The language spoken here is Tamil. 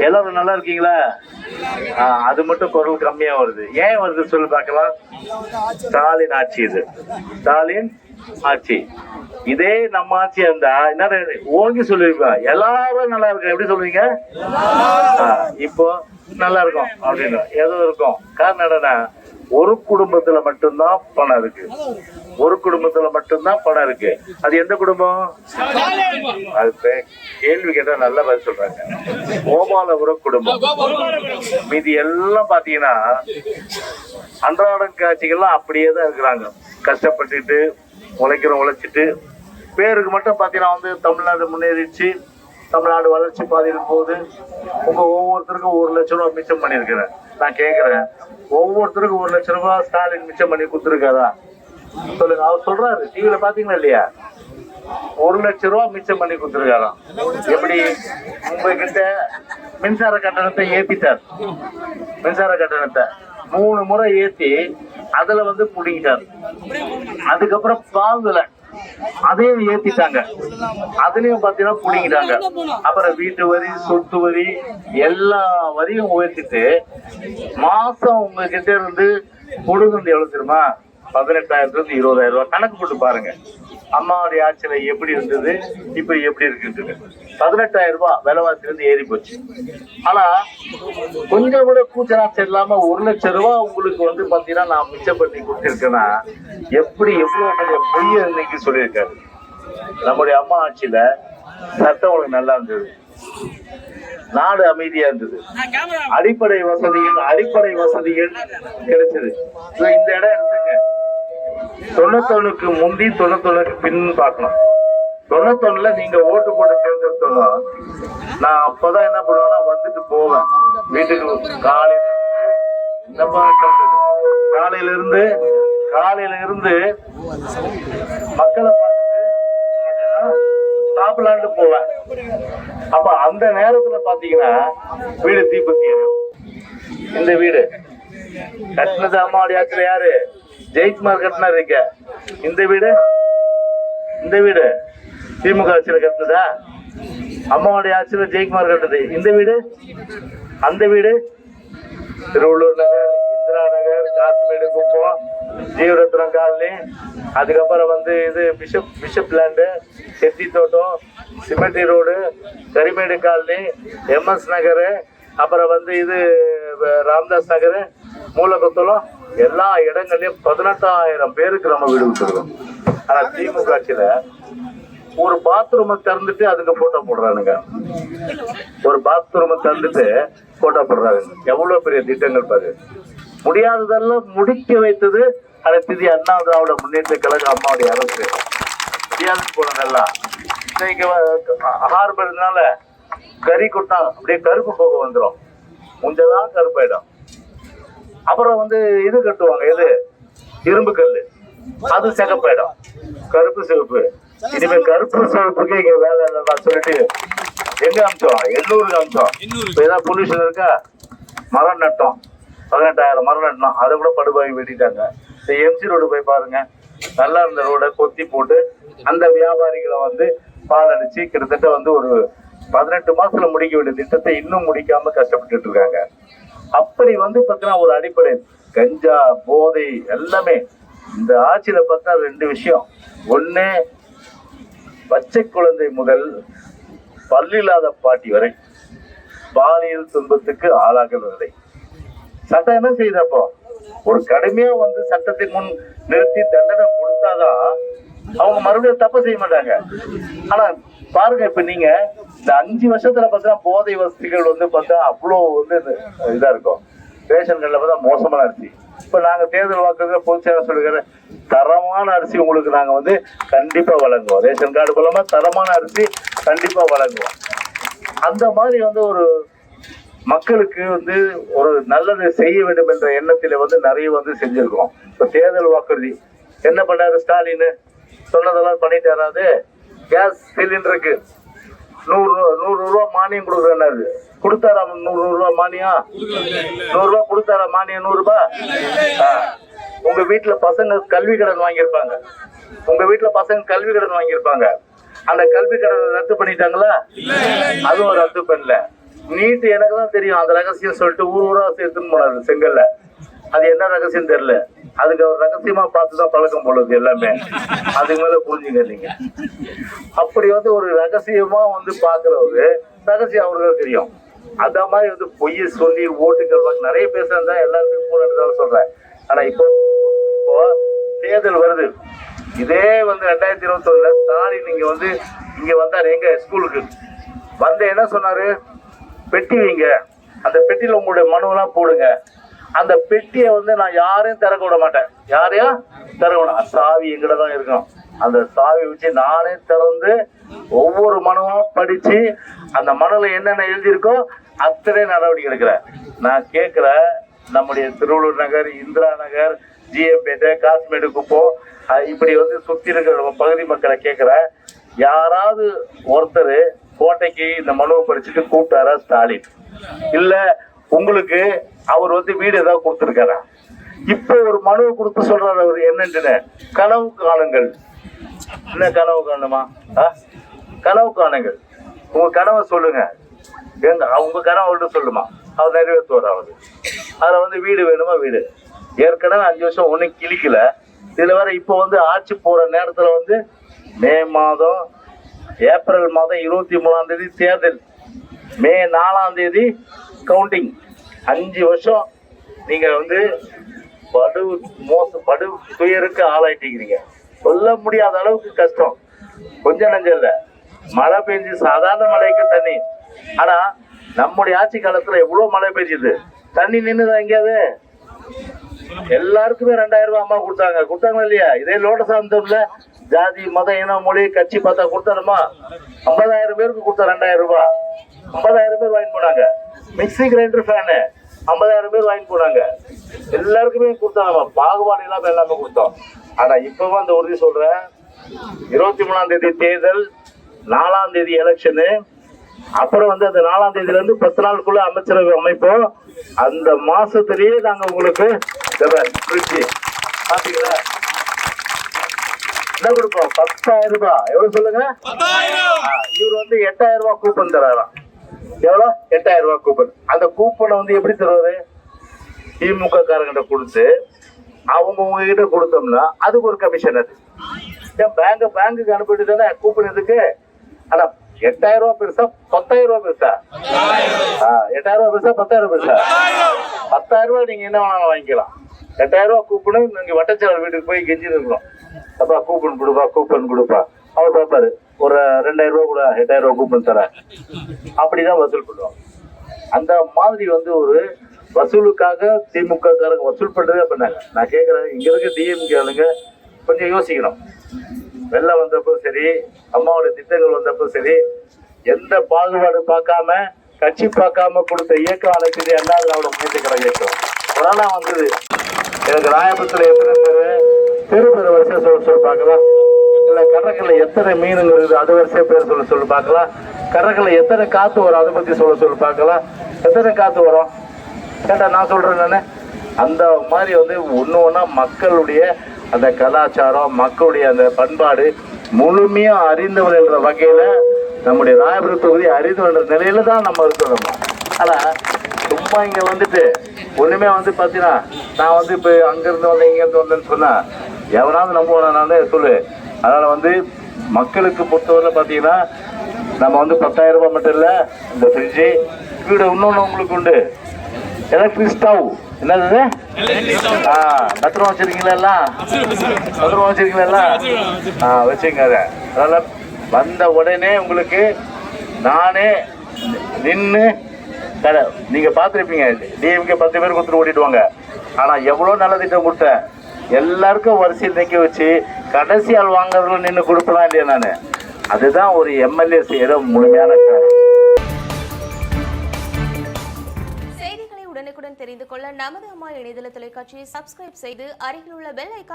எல்லாரும் நல்லா இருக்கீங்களா? அது மட்டும் குரல் கம்மியா வருது. ஏன் வருது சொல்லி பார்க்கலாம். ஸ்டாலின் ஆட்சி, இது ஸ்டாலின் ஆட்சி. இதே நம்ம ஆட்சியா இருந்தா என்ன ஓங்கி சொல்லிருப்பேன், எல்லாரும் நல்லா இருக்கு. எப்படி சொல்லுவீங்க? இப்போ நல்லா இருக்கும் அப்படின்னு ஏதோ இருக்கும். காரணம் என்னன்னா, ஒரு குடும்பத்துல மட்டும்தான் பணம் இருக்கு. ஒரு குடும்பத்துல மட்டும்தான் பணம் இருக்கு. அது எந்த குடும்பம்? அது கேள்வி கேட்டா நல்லா பதில் சொல்றாங்க. கோபாலபுரம் குடும்பம். மீதி எல்லாம் பாத்தீங்கன்னா அன்றாட காட்சிகள்லாம் அப்படியே தான் இருக்கிறாங்க. கஷ்டப்பட்டுட்டு உழைச்சிட்டு பேருக்கு மட்டும் பாத்தீங்கன்னா வந்து தமிழ்நாடு முன்னேறிச்சு, தமிழ்நாடு வளர்ச்சி பாதையில் போகுது. உங்க ஒவ்வொருத்தருக்கும் 1 லட்சம் ரூபாய் மிச்சம் பண்ணிருக்கிறேன். நான் கேட்கிறேன், ஒவ்வொருத்தருக்கும் 1 லட்சம் ரூபாய் ஸ்டாலின் மிச்சம் பண்ணி கொடுத்துருக்காரா சொல்லுங்க. அவர் சொல்றாரு, டிவியில பாத்தீங்களா இல்லையா? 1 லட்சம் ரூபாய் மிச்சம் பண்ணி கொடுத்துருக்காராம். எப்படி? உங்ககிட்ட மின்சார கட்டணத்தை ஏத்திட்டார். மின்சார கட்டணத்தை 3 முறை ஏத்தி அதுல வந்து புடிங்கிட்டார். அதுக்கப்புறம் பால் விலை அதையும் ஏத்திட்டாங்க, அதுலயும் பாத்தீங்கன்னா புடிங்கிட்டாங்க. அப்புறம் வீட்டு வரி, சொத்து வரி, எல்லா வரியும் உயர்த்திட்டு மாசம் உங்ககிட்ட இருந்து கொடுக்குறது எவ்வளவு தெரியுமா? 18,000 to 20,000 ரூபாய். கணக்கு போட்டு பாருங்க, அம்மாவுடைய ஆட்சியில எப்படி இருந்தது, இப்ப எப்படி இருக்குன்றது. 18,000 ரூபாய் விலைவாசி இருந்து ஏறி போச்சு. ஆனா கொஞ்சம் கூட கூச்சராட்சி இல்லாம 1 லட்சம் ரூபாய் உங்களுக்கு வந்து பாத்தீங்கன்னா நான் மிச்சம் பண்ணி கொடுத்திருக்கேன்னா எப்படி எவ்வளவு பொய்ய இன்னைக்கு சொல்லியிருக்காரு. நம்முடைய அம்மா ஆட்சியில சட்டம் ஒழுங்கு நல்லா இருந்தது, நாடு அமைதியா இருந்தது, அடிப்படை வசதிகள் கிடைச்சது. இந்த இடம் எடுத்துங்க, 91க்கு முந்தி 91க்கு பின் பார்க்கணும். 91ல நீங்க ஓட்டு போட்டு தேர்ந்தெடுத்தோம்னா நான் அப்பதான் என்ன பண்ணுவேன்னா வந்துட்டு போவேன் வீட்டுக்கு. காலையில இருந்து மக்களை பார்த்துட்டு சாப்பிடலான்னு போவேன். அப்ப அந்த நேரத்துல பாத்தீங்கன்னா வீடு தீப்பத்தி எரியும். இந்த வீடு கட்டினது அம்மாவுடைய ஆட்சியில யாரு? ஜெயக்குமார் கட்டினார். இருக்க இந்த வீடு திமுக ஆட்சியில கட்டினதா? அம்மாவுடைய ஆட்சியில ஜெயக்குமார் கட்டினது. இந்த வீடு, அந்த வீடு திருவள்ளூர் நகர், இந்திரா நகர், காசிமேடு குப்பம், ஜீவரத்னம் காலனி, அதுக்கப்புறம் வந்து இது பிஷப் லேண்டு, செட்டி தோட்டம், சிமெண்டி ரோடு, கரிமேடு காலனி, MS நகர், அப்புறம் வந்து இது ராம்தாஸ் நகர், மூலகுத்தலம், எல்லா இடங்கள்லயும் 18,000 பேருக்கு நம்ம வீடு விட்டுருக்கோம். ஆனா திமுக ஆட்சியில ஒரு பாத்ரூமை திறந்துட்டு அதுக்கு போட்டோ போடுறானுங்க. ஒரு பாத்ரூமை திறந்துட்டு போட்டோ போடுறாங்க. எவ்வளவு பெரிய திட்டங்கள் பாரு. முடியாததெல்லாம் முடிக்க வைத்தது அடுத்தது அண்ணா திராவிட முன்னேற்ற கழக அம்மாவுடைய அரசு. முடியாது போனதெல்லாம் இன்னைக்கு ஹார்பர்னால கறி கொட்டா அப்படியே கருப்பு போக வந்துடும், முஞ்சதான் கருப்பாயிடும். அப்புறம் வந்து இது கட்டுவாங்க, எது இரும்பு கல்லு, அது சிகப்பாயிடும், கருப்பு சிவப்பு. இனிமே கருப்பு சிவப்புக்கு இங்க வேலை இல்லைன்னு சொல்லிட்டு எங்க அமிச்சோம்? 800க்கு அமிச்சோம். இப்ப ஏதாவது பொல்யூஷன் இருக்கா? மரம் நட்டோம், 18,000 மரம் நட்டோம், அதை கூட படுபாய் வெட்டிட்டாங்க. இந்த MC ரோடு போய் பாருங்க, நல்லா இருந்த ரோட கொத்தி போட்டு அந்த வியாபாரிகளை வந்து பால் அடிச்சு கிட்டத்தட்ட வந்து ஒரு 18 மாசத்துல முடிக்க வேண்டிய திட்டத்தை இன்னும் முடிக்காம கஷ்டப்பட்டு இருக்காங்க. அப்படி வந்து பார்த்தீங்கன்னா ஒரு அடிப்படை கஞ்சா போதை எல்லாமே இந்த ஆட்சியில பார்த்தா 2 விஷயம். ஒண்ணு, பச்சை குழந்தை முதல் பல்லில்லாத பாட்டி வரை பாலியல் துன்பத்துக்கு ஆளாகிறது. சட்டம் என்ன செய்தப்போ ஒரு கடுமையா வந்து சட்டத்தின் முன் நிறுத்தி தண்டனை கொடுத்தாதான் அவங்க மறுபடியும் தப்பு செய்ய மாட்டாங்க. ஆனா பாருங்க, இப்ப நீங்க இந்த 5 வருஷத்துல பார்த்தா போதை வசதிகள் வந்து பார்த்தா அவ்வளோ வந்து இதா இருக்கும். ரேஷன் கடையில பார்த்தா மோசமான அரிசி. இப்ப நாங்க தேர்தல் வாக்குறுதியில பொதுச்செயலாளர் சொல்லுகிற தரமான அரிசி உங்களுக்கு நாங்க வந்து கண்டிப்பா வழங்குவோம். ரேஷன் கார்டு மூலமா தரமான அரிசி கண்டிப்பா வழங்குவோம். அந்த மாதிரி வந்து ஒரு மக்களுக்கு வந்து ஒரு நல்லது செய்ய வேண்டும் என்ற எண்ணத்தில வந்து நிறைய வந்து செஞ்சிருக்கோம். இப்ப தேர்தல் வாக்குறுதி என்ன பண்ணாரு ஸ்டாலின்? சொன்னதெல்லாம் பண்ணிட்டாராது. கேஸ் சிலிண்டருக்கு 100 ரூபாய் மானியம் கொடுக்குறாரு. கொடுத்தாரா 100 ரூபாய் மானியம்? 100 ரூபாய் கொடுத்தாரா மானியம்? 100 ரூபாய். உங்க வீட்டுல பசங்க கல்வி கடன் வாங்கியிருப்பாங்க, அந்த கல்வி கடனை ரத்து பண்ணிட்டாங்களா? அதுவும் ரத்து பண்ணல. நீட்டு எனக்கு தான் தெரியும் அந்த ரகசியம் சொல்லிட்டு ஊர் ஊரா எடுத்துன்னு போனாரு செங்கல்ல. அது என்ன ரகசியம் தெரியல, அதுக்கு அவர் ரகசியமா பார்த்துதான் பழக்கம் போடுறது எல்லாமே. அதுக்கு மேல புரிஞ்சுங்க நீங்க. அப்படி வந்து ஒரு ரகசியமா வந்து பாக்குறவரு ரகசியம் அவருக்கு தெரியும். அந்த மாதிரி வந்து பொய்ய சொல்லி ஓட்டுகள் வாங்க நிறைய பேசுறதா எல்லாருக்கும் கூட சொல்றேன். ஆனா இப்போ தேர்தல் வருது. இதே வந்து 2021 ஸ்டாலின் இங்க வந்தாரு எங்க ஸ்கூலுக்கு வந்து என்ன சொன்னாரு, பெட்டி வைங்க, அந்த பெட்டியில உங்களுடைய மனுவெல்லாம் போடுங்க, அந்த பெட்டியை வந்து நான் யாரையும் திறக்க விட மாட்டேன், யாரையும் திறக்க விட, சாவி எங்கிட்ட தான் இருக்கும், அந்த சாவி வச்சு நானே திறந்து ஒவ்வொரு மனுவா படிச்சு அந்த மனுல என்னென்ன எழுதியிருக்கோ அத்தனை நடவடிக்கை எடுக்கிறேன். நான் கேட்கிறேன், நம்முடைய திருவள்ளூர் நகர், இந்திரா நகர், ஜிஎம்பேட்டை, காசிமேடு குப்பம், இப்படி வந்து சுத்தி இருக்கிற பகுதி மக்களை கேட்கிறேன், யாராவது ஒருத்தர் கோட்டைக்கு இந்த மனுவை படிச்சுட்டு கூப்பிட்டாரா ஸ்டாலின்? இல்ல உங்களுக்கு அவர் வந்து வீடு ஏதாவது கொடுத்துருக்காரா? இப்போ ஒரு மனுவை கொடுத்து சொல்றாரு அவர் என்னன்னு, கனவு காணுங்கள். என்ன கனவு காணுமா? கனவு காணுங்கள், உங்க கனவை சொல்லுங்க, உங்க கனவு அவர்கிட்ட சொல்லுமா, அவர் நிறைவேற்றுவார். அவரு அதுல வந்து வீடு வேணுமா, வீடு ஏற்கனவே 5 வருஷம் ஒன்னும் கிளிக்கல. இதுல வேற இப்போ வந்து ஆட்சி போற நேரத்துல வந்து மே மாதம், ஏப்ரல் மாதம் 23ஆம் தேதி தேர்தல், மே 4ஆம் தேதி கவுண்டிங். 5 வருஷம் நீங்க வந்து படு துயருக்கு ஆளாயிட்டீங்க. சொல்ல முடியாத அளவுக்கு கஷ்டம். கொஞ்சம் நஞ்சம் இல்ல, மழை பெஞ்சு சாதாரண மழைக்கு தண்ணி. ஆனா நம்முடைய ஆட்சி காலத்துல எவ்வளவு மழை பெஞ்சுது, தண்ணி நின்னுதான் எங்கேயாவது? எல்லாருக்குமே 2000 ரூபாய் அம்மா கொடுத்தாங்க இல்லையா? இதே லோட்டசாந்தம்ல ஜாதி மதம் இனம் மொழி கட்சி பார்த்தா கொடுத்தாருமா? 50,000 பேருக்கு கொடுத்தா 2000 ரூபாய், 50,000 பேர் வாங்கி போனாங்க. மிக்சி கிரைண்டர் ஃபேனு 50,000 பேர் வாங்கி போனாங்க. எல்லாருக்குமே கொடுத்தாங்க, பாகுபாடு இல்லாம எல்லாமே கொடுத்தோம். ஆனா இப்பவும் அந்த உறுதி சொல்றேன், 23ஆம் தேதி தேர்தல், 4ஆம் தேதி எலெக்ஷனு, அப்புறம் வந்து அந்த 4ஆம் தேதியில இருந்து 10 நாளுக்குள்ள அமைச்சரவை அமைப்போம். அந்த மாசத்திலேயே நாங்க உங்களுக்கு பாத்தீங்களா என்ன கொடுப்போம்? 10,000 ரூபாய். எவ்வளவு சொல்லுங்க? இவர் வந்து 8,000 ரூபாய் கூப்பன் தராராம். எவ்வளவு? 8,000 ரூபாய் கூப்பன். அந்த கூப்பனை வந்து எப்படி தருவாரு? திமுக காரங்கிட்ட கொடுத்து அவங்க உங்ககிட்ட கொடுத்தோம்னா அதுக்கு ஒரு கமிஷன். அது பேங்குக்கு அனுப்பிட்டு தானே கூப்பன் எதுக்கு? ஆனா 8,000 ரூபாய் பெருசா 10,000 ரூபாய் பெருசா? 8,000 ரூபாய் பெருசா 10,000 பெருசா? 10,000 ரூபாய் நீங்க என்ன வேணாலும் வாங்கிக்கலாம். 8,000 ரூபாய் கூப்பனு நீங்க வட்டச்சாளர் வீட்டுக்கு போய் கெஞ்சி இருக்கணும், அப்பா கூப்பன் கொடுப்பா கூப்பன் கொடுப்பா. அவர் பார்ப்பாரு, ஒரு 2,000 ரூபாய் கூட 8,000 ரூபாய் கூப்பன் தர, அப்படிதான் வசூல் பண்ணுவாங்க. அந்த மாதிரி வந்து ஒரு வசூலுக்காக திமுக காரங்க வசூல் பண்றதே பண்ணாங்க. நான் கேட்கிறேன், இங்க இருக்க டிஎம்கே ஆளுங்க கொஞ்சம் யோசிக்கணும். வெள்ளம் வந்தப்போ சரி, அம்மாவோட திட்டங்கள் வந்தப்போ சரி, எந்த பாகுபாடு பார்க்காம கட்சி பார்க்காம கொடுத்த இயக்கம் அனைத்து அண்ணா திராவிட முன்னேற்ற கழக இயக்கம். கொரோனா வந்தது, எனக்கு ராயபுரத்துல எத்தனை பேரு வரிசை சொல்ல பார்க்கலாம், இல்ல கடற்கரை எத்தனை மீனுங்கிறது அது வரிசை பேர் சொல்ல பார்க்கலாம், கடற்கரை எத்தனை காத்து வரும் அதை பத்தி சொல்ல பார்க்கலாம், எத்தனை காத்து வரும் கேட்டா நான் சொல்றேன் நானு. அந்த மாதிரி வந்து ஒண்ணு மக்களுடைய அந்த கலாச்சாரம், மக்களுடைய அந்த பண்பாடு முழுமையா அறிந்தவன் என்ற வகையில நம்முடைய ராயபுரம் தொகுதி அறிந்தவன் என்ற நிலையில தான் நம்ம இருக்கணும். ஆனா சும்மா இங்க வந்துட்டு ஒண்ணுமே வந்து பாத்தீங்கன்னா, நான் வந்து இப்ப அங்கிருந்து வந்தேன் இங்கிருந்து வந்தேன்னு சொன்னா எவனாவது நம்புவானா நான் சொல்லு. அதனால வந்து மக்களுக்கு பொறுத்தவரை பாத்தீங்கன்னா நம்ம வந்து 10,000 ரூபாய் மட்டும் இல்ல, இந்த ஃப்ரிட்ஜு வீடு இன்னொன்னு உங்களுக்கு உண்டு, எலக்ட்ரிக் ஸ்டவ். என்னது? பத்திரம் வச்சிருக்கீங்களா? எல்லாம் பத்திரம் வச்சிருக்கீங்களா? வச்சுங்க. அதனால வந்த உடனே உங்களுக்கு நானே நின்று நீங்க பாத்துருப்பீங்க, டிஎம்கே 10 பேர் கொடுத்துட்டு ஓடிடுவாங்க. ஆனா எவ்வளவு நல்ல திட்டம் கொடுத்தேன், எல்லாருக்கும் வரிசையில் நிக்க வச்சு கடைசி ஆள் வாங்குறதுல நின்று கொடுப்பலாம் இல்லையா நானு. அதுதான் ஒரு எம்எல்ஏ செய்யற முழுமையான செய்திகளை உடனுக்குடன் தெரிந்து கொள்ள நமது அம்மா இணையதள தொலைக்காட்சியை சப்ஸ்கிரைப் செய்து அருகில் உள்ள பெல் ஐகான்